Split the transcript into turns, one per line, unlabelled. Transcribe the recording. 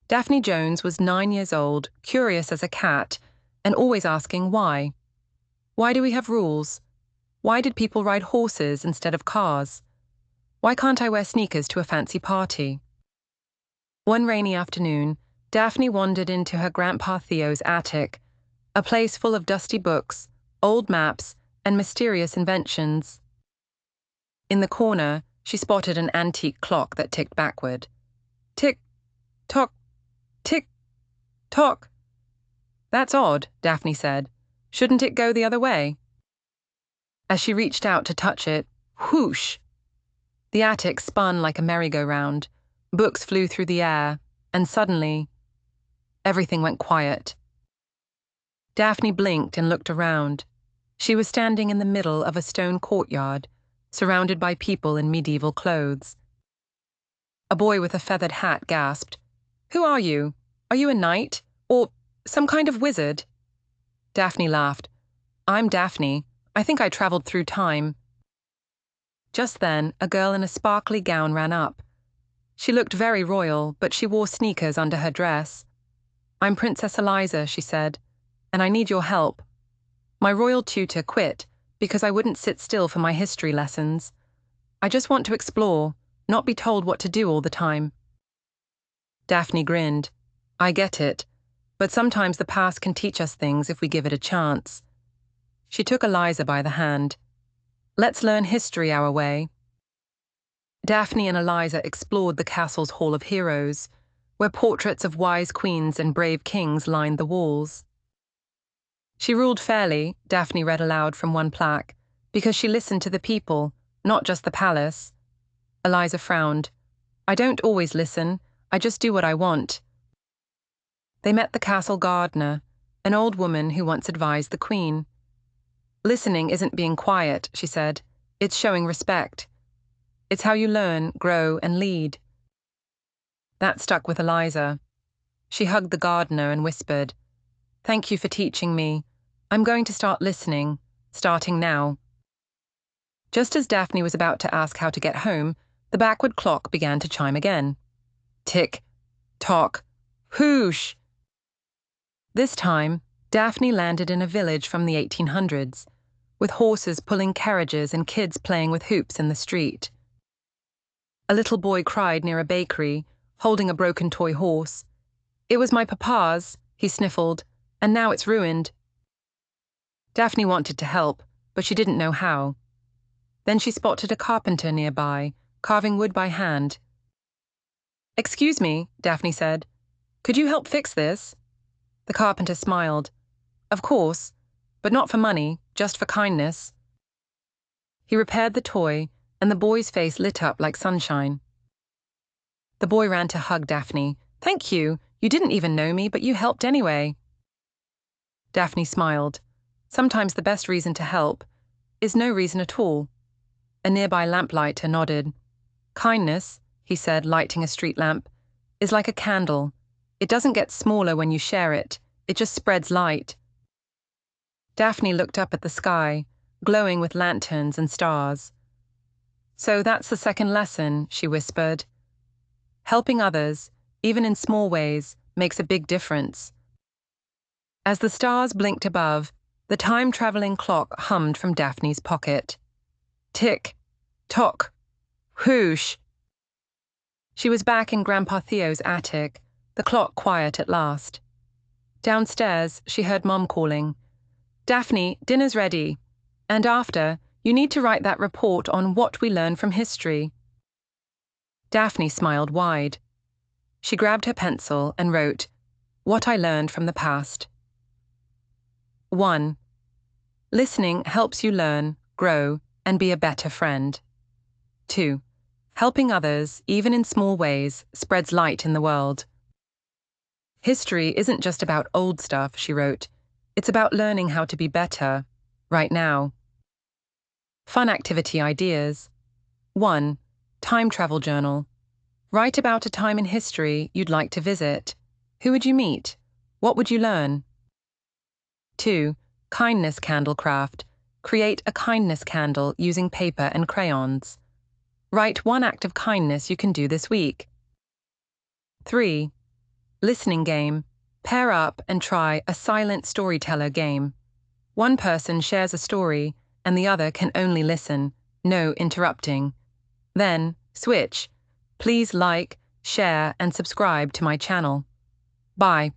Daphne Jones was 9 years old, curious as a cat, and always asking why. Why do we have rules? Why did people ride horses instead of cars? Why can't I wear sneakers to a fancy party? One rainy afternoon, Daphne wandered into her Grandpa Theo's attic, a place full of dusty books, old maps, and mysterious inventions. In the corner, she spotted an antique clock that ticked backward. Tick, tock, tick, tock. That's odd, Daphne said. Shouldn't it go the other way? As she reached out to touch it, whoosh! The attic spun like a merry-go-round. Books flew through the air, and suddenly, everything went quiet. Daphne blinked and looked around. She was standing in the middle of a stone courtyard, surrounded by people in medieval clothes. A boy with a feathered hat gasped, "Who are you? Are you a knight? Or some kind of wizard?" Daphne laughed. "I'm Daphne. I think I traveled through time." Just then, a girl in a sparkly gown ran up. She looked very royal, but she wore sneakers under her dress. "I'm Princess Eliza," she said, "and I need your help. My royal tutor quit because I wouldn't sit still for my history lessons. I just want to explore, not be told what to do all the time." Daphne grinned. "I get it, but sometimes the past can teach us things if we give it a chance." She took Eliza by the hand. "Let's learn history our way." Daphne and Eliza explored the castle's Hall of Heroes, where portraits of wise queens and brave kings lined the walls. She ruled fairly, Daphne read aloud from one plaque, because she listened to the people, not just the palace. Eliza frowned. "I don't always listen, I just do what I want." They met the castle gardener, an old woman who once advised the queen. "Listening isn't being quiet," she said. "It's showing respect. It's how you learn, grow, and lead." That stuck with Eliza. She hugged the gardener and whispered, "Thank you for teaching me. I'm going to start listening, starting now." Just as Daphne was about to ask how to get home, the backward clock began to chime again. Tick, tock, whoosh! This time, Daphne landed in a village from the 1800s, with horses pulling carriages and kids playing with hoops in the street. A little boy cried near a bakery, holding a broken toy horse. "It was my papa's," he sniffled, "and now it's ruined." Daphne wanted to help, but she didn't know how. Then she spotted a carpenter nearby, carving wood by hand. "Excuse me," Daphne said. "Could you help fix this?" The carpenter smiled. "Of course, but not for money, just for kindness." He repaired the toy, and the boy's face lit up like sunshine. The boy ran to hug Daphne. "Thank you. You didn't even know me, but you helped anyway." Daphne smiled. Sometimes the best reason to help is no reason at all. A nearby lamplighter nodded. "Kindness," he said, lighting a street lamp, "is like a candle. It doesn't get smaller when you share it. It just spreads light." Daphne looked up at the sky, glowing with lanterns and stars. "So that's the second lesson," she whispered. "Helping others, even in small ways, makes a big difference." As the stars blinked above, the time-traveling clock hummed from Daphne's pocket. Tick, tock, whoosh! She was back in Grandpa Theo's attic, the clock quiet at last. Downstairs, she heard Mom calling, "Daphne, dinner's ready. And after, you need to write that report on what we learn from history." Daphne smiled wide. She grabbed her pencil and wrote, "What I learned from the past." 1. Listening helps you learn, grow, and be a better friend. 2. Helping others, even in small ways, spreads light in the world. History isn't just about old stuff, she wrote. It's about learning how to be better, right now. Fun activity ideas. 1. Time travel journal. Write about a time in history you'd like to visit. Who would you meet? What would you learn? 2. Kindness candle craft. Create a kindness candle using paper and crayons. Write one act of kindness you can do this week. 3. Listening game. Pair up and try a silent storyteller game. One person shares a story and the other can only listen, no interrupting. Then, switch. Please like, share, and subscribe to my channel. Bye.